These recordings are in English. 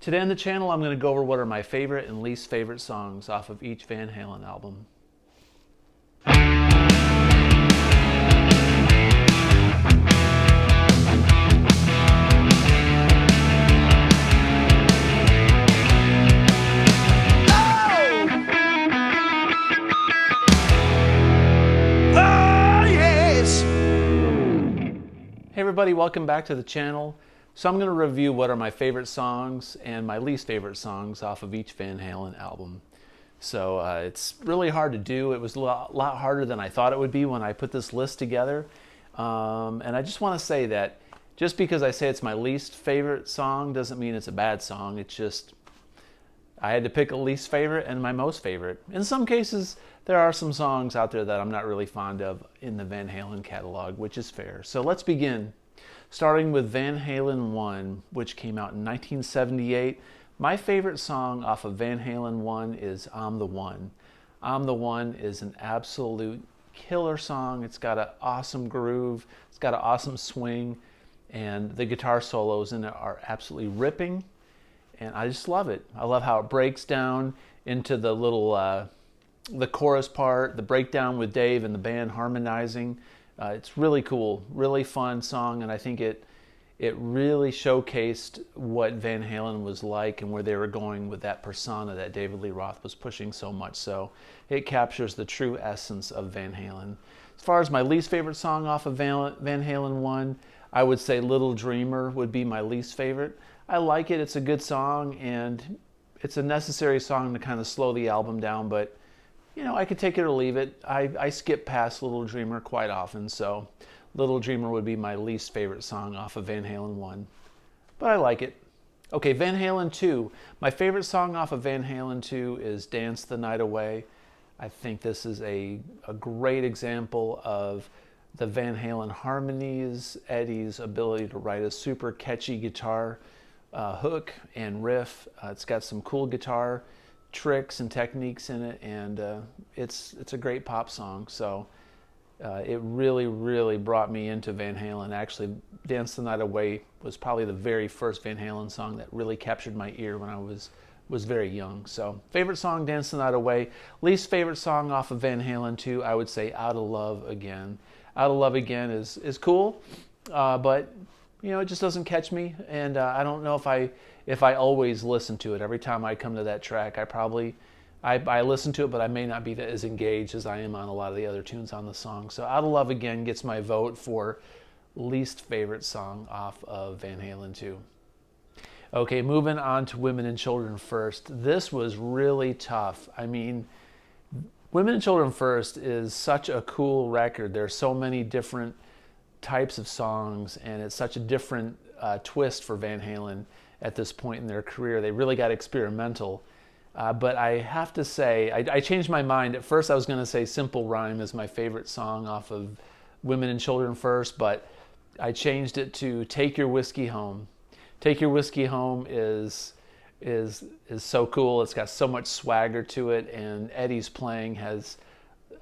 Today on the channel, I'm going to go over what are my favorite and least favorite songs off of each Van Halen album. Hey everybody, welcome back to the channel. So I'm going to review what are my favorite songs and my least favorite songs off of each Van Halen album. So it's really hard to do. It was a lot harder than I thought it would be when I put this list together. And I just want to say that just because I say it's my least favorite song doesn't mean it's a bad song. It's just I had to pick a least favorite and my most favorite. In some cases, there are some songs out there that I'm not really fond of in the Van Halen catalog, which is fair. So let's begin. Starting with Van Halen 1, which came out in 1978. My favorite song off of Van Halen 1 is I'm the One. I'm the One is an absolute killer song. It's got an awesome groove. It's got an awesome swing. And the guitar solos in it are absolutely ripping. And I just love it. I love how it breaks down into the little, the chorus part, the breakdown with Dave and the band harmonizing. It's really cool, really fun song, and I think it really showcased what Van Halen was like and where they were going with that persona that David Lee Roth was pushing so much. So it captures the true essence of Van Halen. As far as my least favorite song off of Van Halen 1, I would say Little Dreamer would be my least favorite. I like it, it's a good song, and it's a necessary song to kind of slow the album down, but you know, I could take it or leave it. I skip past Little Dreamer quite often, so Little Dreamer would be my least favorite song off of Van Halen 1. But I like it. Okay, Van Halen 2. My favorite song off of Van Halen 2 is Dance the Night Away. I think this is a great example of the Van Halen harmonies, Eddie's ability to write a super catchy guitar hook and riff. It's got some cool guitar tricks and techniques in it, and it's a great pop song. So it really brought me into Van Halen. Actually, Dance the Night Away was probably the very first Van Halen song that really captured my ear when I was very young. So favorite song, Dance the Night Away. Least favorite song off of Van Halen 2, I would say Out of Love Again. Out of Love Again is cool, but you know, it just doesn't catch me, and I don't know if I always listen to it. Every time I come to that track, I listen to it, but I may not be as engaged as I am on a lot of the other tunes on the song. So Out of Love Again gets my vote for least favorite song off of Van Halen 2. Okay, moving on to Women and Children First. This was really tough. I mean, Women and Children First is such a cool record. There's so many different types of songs, and it's such a different twist for Van Halen at this point in their career. They really got experimental, but I have to say I changed my mind. At first I was going to say Simple Rhyme is my favorite song off of Women and Children First, but I changed it to Take Your Whiskey Home. Take Your Whiskey Home is so cool. It's got so much swagger to it, and Eddie's playing has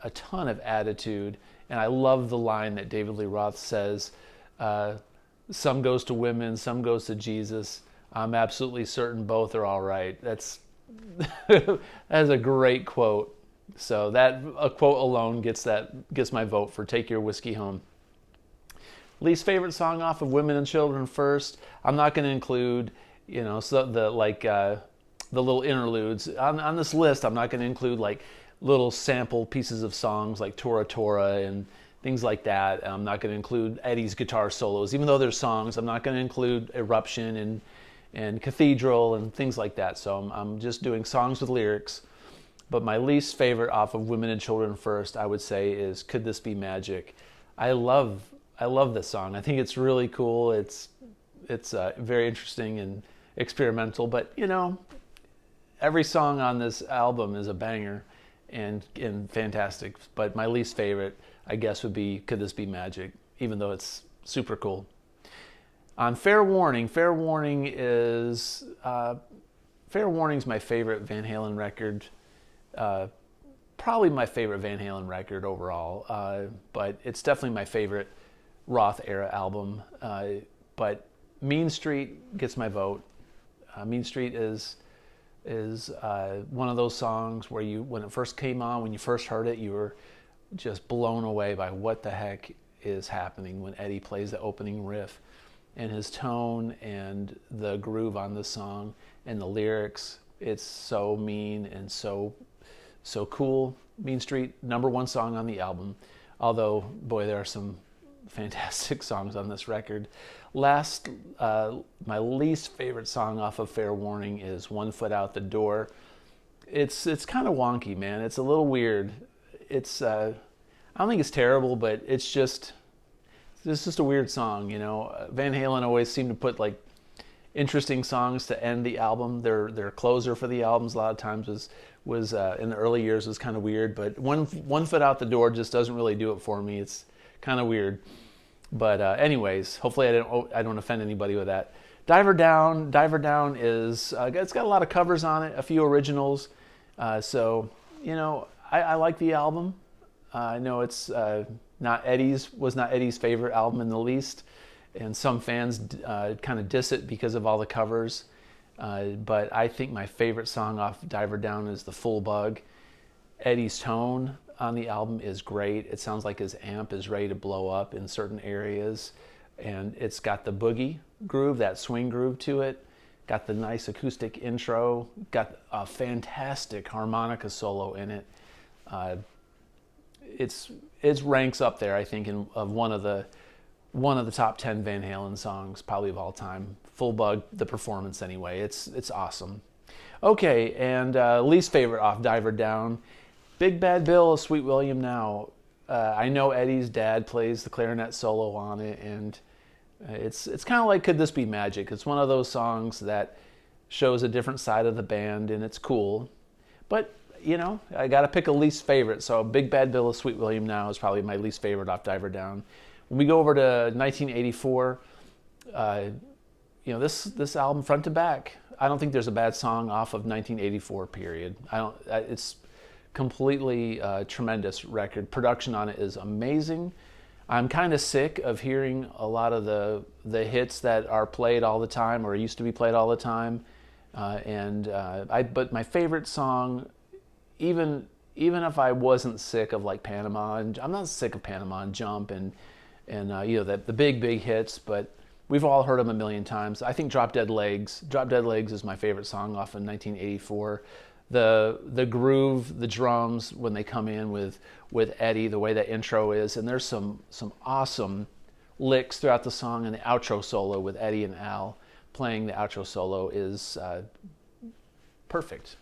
a ton of attitude. And I love the line that David Lee Roth says, some goes to women, some goes to Jesus. I'm absolutely certain both are all right. That's a great quote. So that a quote alone gets my vote for Take Your Whiskey Home. Least favorite song off of Women and Children First. I'm not going to include, you know, the little interludes on this list. I'm not going to include like little sample pieces of songs like Tora Tora and things like that. I'm not going to include Eddie's guitar solos, even though there's songs. I'm not going to include Eruption and Cathedral and things like that. So I'm just doing songs with lyrics. But my least favorite off of Women and Children First, I would say, is Could This Be Magic? I love this song. I think it's really cool. It's very interesting and experimental. But you know, every song on this album is a banger and fantastic. But my least favorite, I guess, would be Could This Be Magic, even though it's super cool. On Fair Warning is my favorite Van Halen record. Probably my favorite Van Halen record overall, but it's definitely my favorite Roth era album. But Mean Street gets my vote. Mean Street is one of those songs where when it first came on, when you first heard it, you were just blown away by what the heck is happening when Eddie plays the opening riff, and his tone and the groove on the song and the lyrics. It's so mean and so cool. Mean Street, #1 song on the album. Although, boy, there are some fantastic songs on this record. My least favorite song off of Fair Warning is "One Foot Out the Door." It's kind of wonky, man. It's a little weird. I don't think it's terrible, but it's just a weird song, you know. Van Halen always seemed to put like interesting songs to end the album. Their closer for the albums a lot of times was in the early years was kind of weird, but one Foot Out the Door just doesn't really do it for me. It's kind of weird. But anyways, hopefully I don't offend anybody with that. Diver Down is it's got a lot of covers on it, a few originals. So you know, I like the album. I know it's not Eddie's favorite album in the least, and some fans kind of diss it because of all the covers. But I think my favorite song off Diver Down is The Full Bug. Eddie's tone on the album is great. It sounds like his amp is ready to blow up in certain areas, and it's got the boogie groove, that swing groove to it. Got the nice acoustic intro. Got a fantastic harmonica solo in it. It ranks up there, I think, of one of the top 10 Van Halen songs, probably of all time. Full Bug, the performance anyway. It's awesome. Okay, and least favorite off Diver Down, Big Bad Bill of Sweet William Now. I know Eddie's dad plays the clarinet solo on it, and it's kind of like Could This Be Magic? It's one of those songs that shows a different side of the band, and it's cool. But, you know, I got to pick a least favorite, so Big Bad Bill of Sweet William Now is probably my least favorite off Diver Down. When we go over to 1984, you know, this album front to back, I don't think there's a bad song off of 1984, period. It's completely tremendous record. Production on it is amazing. I'm kind of sick of hearing a lot of the hits that are played all the time or used to be played all the time. But my favorite song, even if I wasn't sick of like Panama, and I'm not sick of Panama and Jump and you know, the big hits, but we've all heard them a million times. I think Drop Dead Legs is my favorite song off of 1984. The groove, the drums when they come in with Eddie, the way that intro is, and there's some awesome licks throughout the song, and the outro solo with Eddie and Al playing the outro solo is perfect,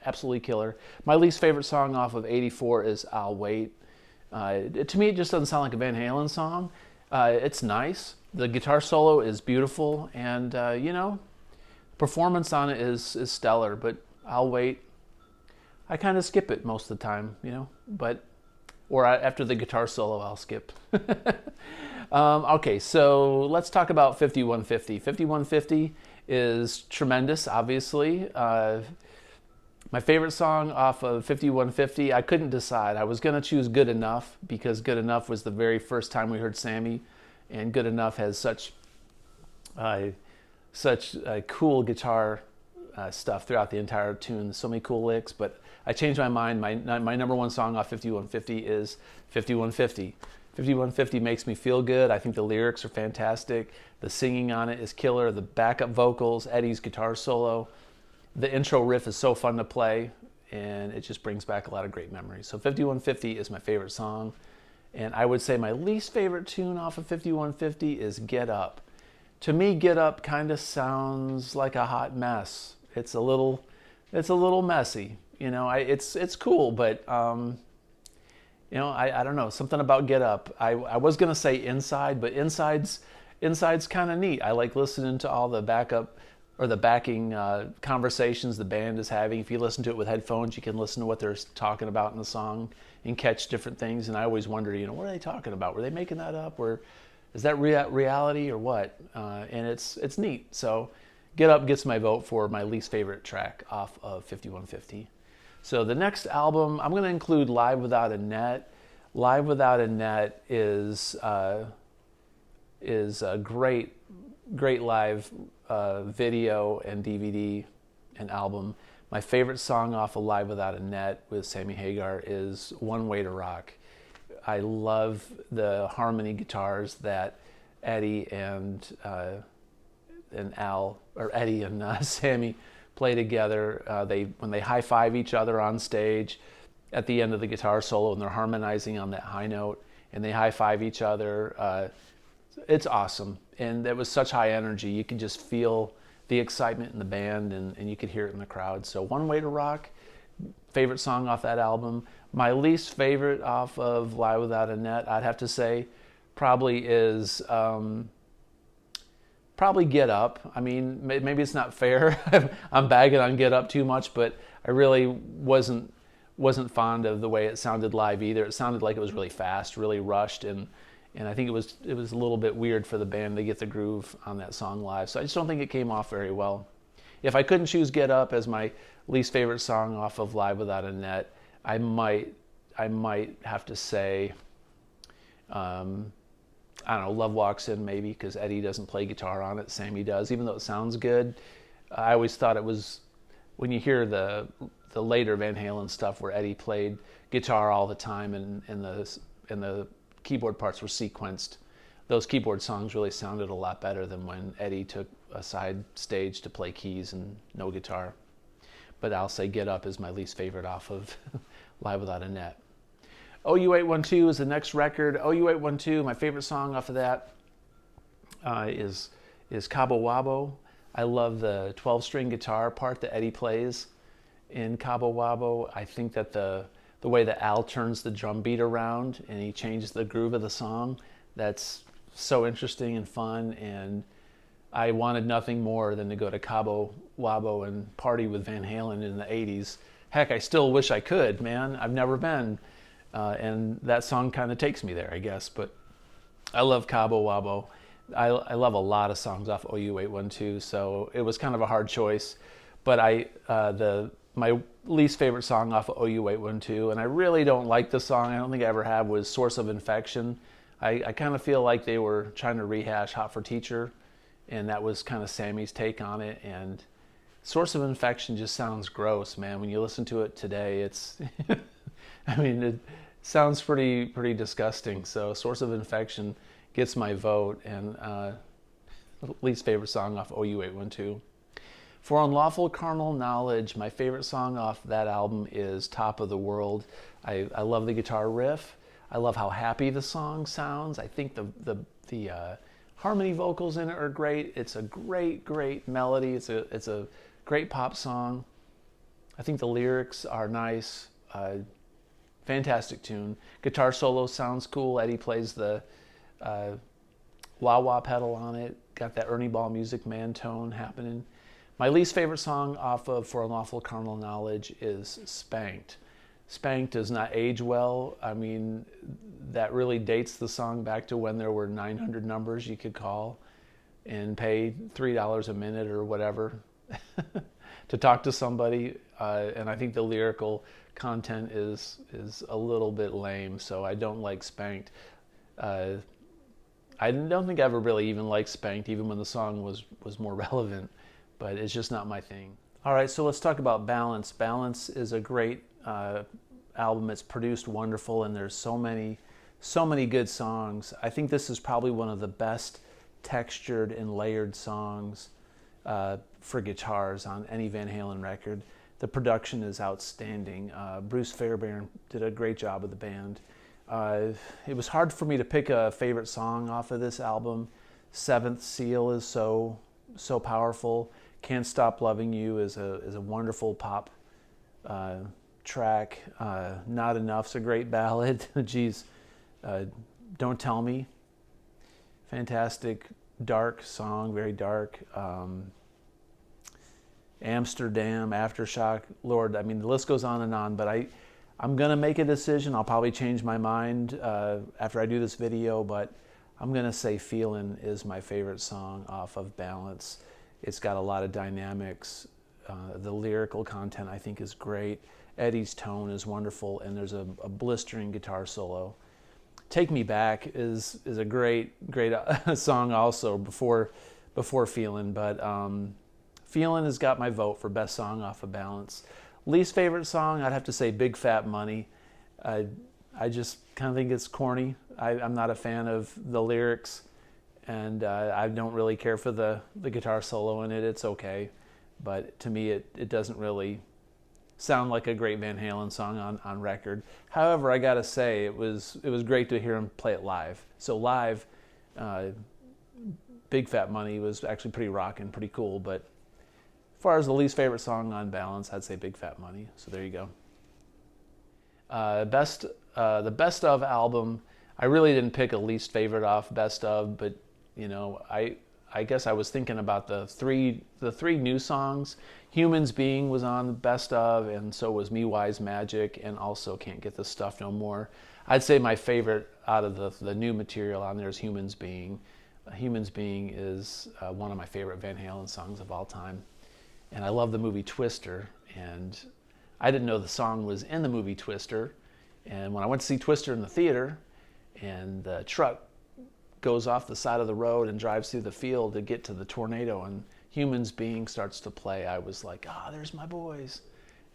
absolutely killer. My least favorite song off of 84 is I'll Wait. To me, it just doesn't sound like a Van Halen song. It's nice. The guitar solo is beautiful, and you know, performance on it is stellar, but I'll Wait. I kind of skip it most of the time, you know, or after the guitar solo, I'll skip. Okay, so let's talk about 5150. 5150 is tremendous, obviously. My favorite song off of 5150, I couldn't decide. I was going to choose Good Enough because Good Enough was the very first time we heard Sammy, and Good Enough has such cool guitar stuff throughout the entire tune. So many cool licks, but I changed my mind. My #1 song off 5150 is 5150. 5150 makes me feel good. I think the lyrics are fantastic. The singing on it is killer. The backup vocals, Eddie's guitar solo. The intro riff is so fun to play, and it just brings back a lot of great memories. So 5150 is my favorite song. And I would say my least favorite tune off of 5150 is Get Up. To me, Get Up kind of sounds like a hot mess. It's a little messy. You know, it's cool, but you know, I don't know, something about Get Up. I was gonna say Inside, but Inside's kind of neat. I like listening to all the backup or the backing conversations the band is having. If you listen to it with headphones, you can listen to what they're talking about in the song and catch different things. And I always wonder, you know, what are they talking about? Were they making that up, or is that reality or what? And it's neat. So Get Up gets my vote for my least favorite track off of 5150. So the next album, I'm going to include Live Without a Net. Live Without a Net is a great live video and DVD and album, my favorite song off of Live Without a Net with Sammy Hagar is One Way to Rock. I love the harmony guitars that Eddie and Sammy play together. When they high five each other on stage at the end of the guitar solo, and they're harmonizing on that high note, and they high five each other. It's awesome, and it was such high energy. You could just feel the excitement in the band, and you could hear it in the crowd. So One Way to Rock, favorite song off that album. My least favorite off of Live Without a Net, I'd have to say, probably is probably Get Up. I mean, maybe it's not fair. I'm bagging on Get Up too much, but I really wasn't fond of the way it sounded live either. It sounded like it was really fast, really rushed, and I think it was a little bit weird for the band to get the groove on that song live. So I just don't think it came off very well. If I couldn't choose Get Up as my least favorite song off of Live Without a Net, I might have to say, I don't know, Love Walks In maybe, because Eddie doesn't play guitar on it, Sammy does, even though it sounds good. I always thought it was, when you hear the later Van Halen stuff where Eddie played guitar all the time and the keyboard parts were sequenced, those keyboard songs really sounded a lot better than when Eddie took a side stage to play keys and no guitar. But I'll say Get Up is my least favorite off of Live Without a Net. OU812 is the next record. OU812, my favorite song off of that is Cabo Wabo. I love the 12-string guitar part that Eddie plays in Cabo Wabo. I think that the way that Al turns the drum beat around and he changes the groove of the song, that's so interesting and fun, and I wanted nothing more than to go to Cabo Wabo and party with Van Halen in the 80s. Heck, I still wish I could, man. I've never been, and that song kind of takes me there, I guess, but I love Cabo Wabo. I love a lot of songs off OU812, so it was kind of a hard choice, but my least favorite song off of OU812, and I really don't like the song, I don't think I ever have, was Source of Infection. I kind of feel like they were trying to rehash Hot for Teacher, and that was kind of Sammy's take on it, and Source of Infection just sounds gross, man. When you listen to it today, it's, I mean, it sounds pretty disgusting, so Source of Infection gets my vote, and least favorite song off OU812. For Unlawful Carnal Knowledge, my favorite song off that album is Top of the World. I love the guitar riff. I love how happy the song sounds. I think the harmony vocals in it are great. It's a great melody. It's a great pop song. I think the lyrics are nice. Fantastic tune. Guitar solo sounds cool. Eddie plays the wah-wah pedal on it. Got that Ernie Ball Music Man tone happening. My least favorite song off of For Unlawful Carnal Knowledge is Spanked. Spanked does not age well. I mean, that really dates the song back to when there were 900 numbers you could call and pay $3 a minute or whatever to talk to somebody. And I think the lyrical content is a little bit lame, so I don't like Spanked. I don't think I ever really even liked Spanked, even when the song was more relevant, but it's just not my thing. All right, so let's talk about Balance. Balance is a great album. It's produced wonderful, and there's so many good songs. I think this is probably one of the best textured and layered songs for guitars on any Van Halen record. The production is outstanding. Bruce Fairbairn did a great job with the band. It was hard for me to pick a favorite song off of this album. Seventh Seal is so powerful. Can't Stop Loving You is a wonderful pop track. Not Enough's a great ballad. Geez, Don't Tell Me. Fantastic, dark song, very dark. Amsterdam, Aftershock, Lord, I mean, the list goes on and on, but I'm going to make a decision. I'll probably change my mind after I do this video, but I'm going to say Feelin is my favorite song off of Balance. It's got a lot of dynamics. The lyrical content I think is great. Eddie's tone is wonderful, and there's a blistering guitar solo. Take Me Back is a great song also. Before before Feelin, but Feelin has got my vote for best song off of Balance. Least favorite song, I'd have to say Big Fat Money. I just kind of think it's corny. I'm not a fan of the lyrics, and I don't really care for the guitar solo in it. It's okay, but to me it doesn't really sound like a great Van Halen song on record. However, I gotta say it was great to hear him play it live. So live, Big Fat Money was actually pretty rocking, pretty cool. But as far as the least favorite song on Balance, I'd say Big Fat Money. So there you go. The Best Of album, I really didn't pick a least favorite off Best Of, but you know, I guess I was thinking about the three new songs. Humans Being was on Best Of, and so was Me Wise Magic, and also Can't Get This Stuff No More. I'd say my favorite out of the new material on there is Humans Being. Humans Being is one of my favorite Van Halen songs of all time. And I love the movie Twister, and I didn't know the song was in the movie Twister. And when I went to see Twister in the theater, and the truck goes off the side of the road and drives through the field to get to the tornado, and Humans Being starts to play, I was like, there's my boys.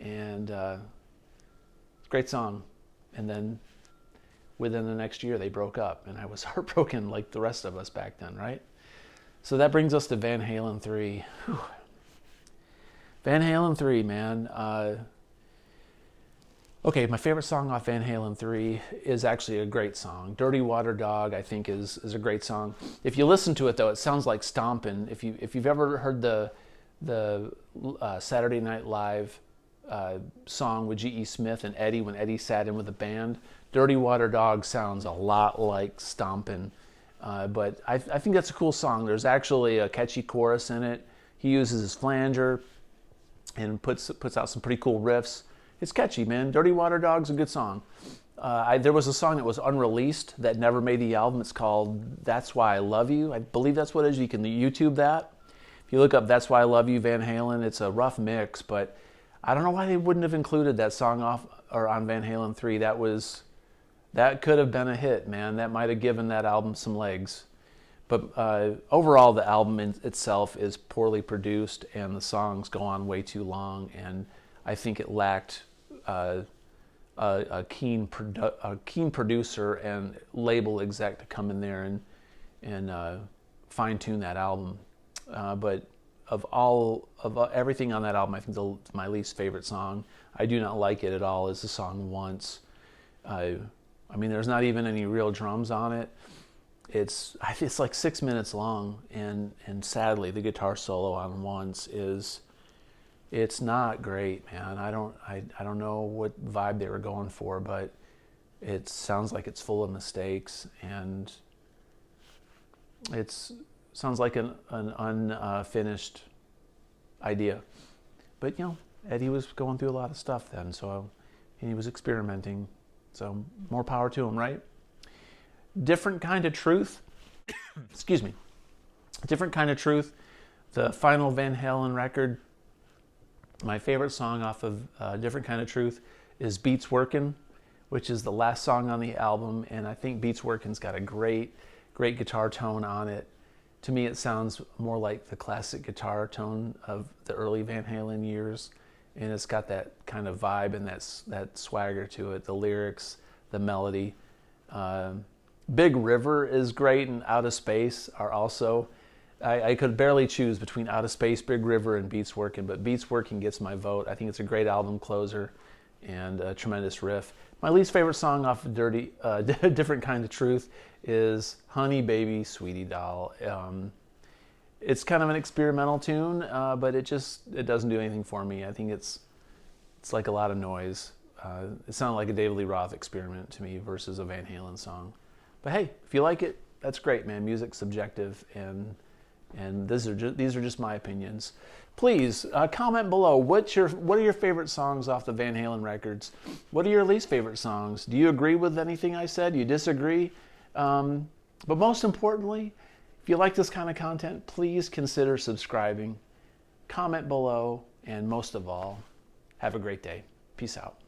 And great song. And then within the next year they broke up, and I was heartbroken like the rest of us back then, right? So that brings us to Van Halen 3. Whew. Van Halen 3, man. Okay, my favorite song off Van Halen 3 is actually a great song. Dirty Water Dog, I think, is a great song. If you listen to it, though, it sounds like stomping. If you've ever heard the Saturday Night Live song with G.E. Smith and Eddie, when Eddie sat in with the band, Dirty Water Dog sounds a lot like stomping. But I think that's a cool song. There's actually a catchy chorus in it. He uses his flanger and puts out some pretty cool riffs. It's catchy, man. Dirty Water Dog's a good song. There was a song that was unreleased that never made the album. It's called That's Why I Love You. I believe that's what it is. You can YouTube that. If you look up That's Why I Love You, Van Halen, it's a rough mix, but I don't know why they wouldn't have included that song on Van Halen 3. That could have been a hit, man. That might have given that album some legs. But overall, the album itself is poorly produced, and the songs go on way too long, and I think it lacked a keen producer and label exec to come in there and fine tune that album. But of everything on that album, I think my least favorite song, I do not like it at all, is the song Once. I mean, there's not even any real drums on it. It's like 6 minutes long, and sadly, the guitar solo on Once it's not great, man. I don't know what vibe they were going for, but it sounds like it's full of mistakes, and it sounds like an unfinished idea. But you know, Eddie was going through a lot of stuff then, and he was experimenting. So more power to him, right? Different Kind of Truth. Excuse me. Different Kind of Truth. The final Van Halen record. My favorite song off of Different Kind of Truth is Beats Workin', which is the last song on the album, and I think Beats Workin's got a great guitar tone on it. To me, it sounds more like the classic guitar tone of the early Van Halen years, and it's got that kind of vibe and that swagger to it, the lyrics, the melody. Big River is great, and Out of Space are also. I could barely choose between Out of Space, Big River, and Beats Workin', but Beats Workin' gets my vote. I think it's a great album closer and a tremendous riff. My least favorite song off of Different Kind of Truth is Honey Baby Sweetie Doll. It's kind of an experimental tune, but it doesn't do anything for me. I think it's like a lot of noise. It sounded like a David Lee Roth experiment to me versus a Van Halen song. But hey, if you like it, that's great, man. Music's subjective, and these are just my opinions. Please comment below. What are your favorite songs off the Van Halen records? What are your least favorite songs? Do you agree with anything I said? Do you disagree? But most importantly, if you like this kind of content, please consider subscribing. Comment below, and most of all, have a great day. Peace out.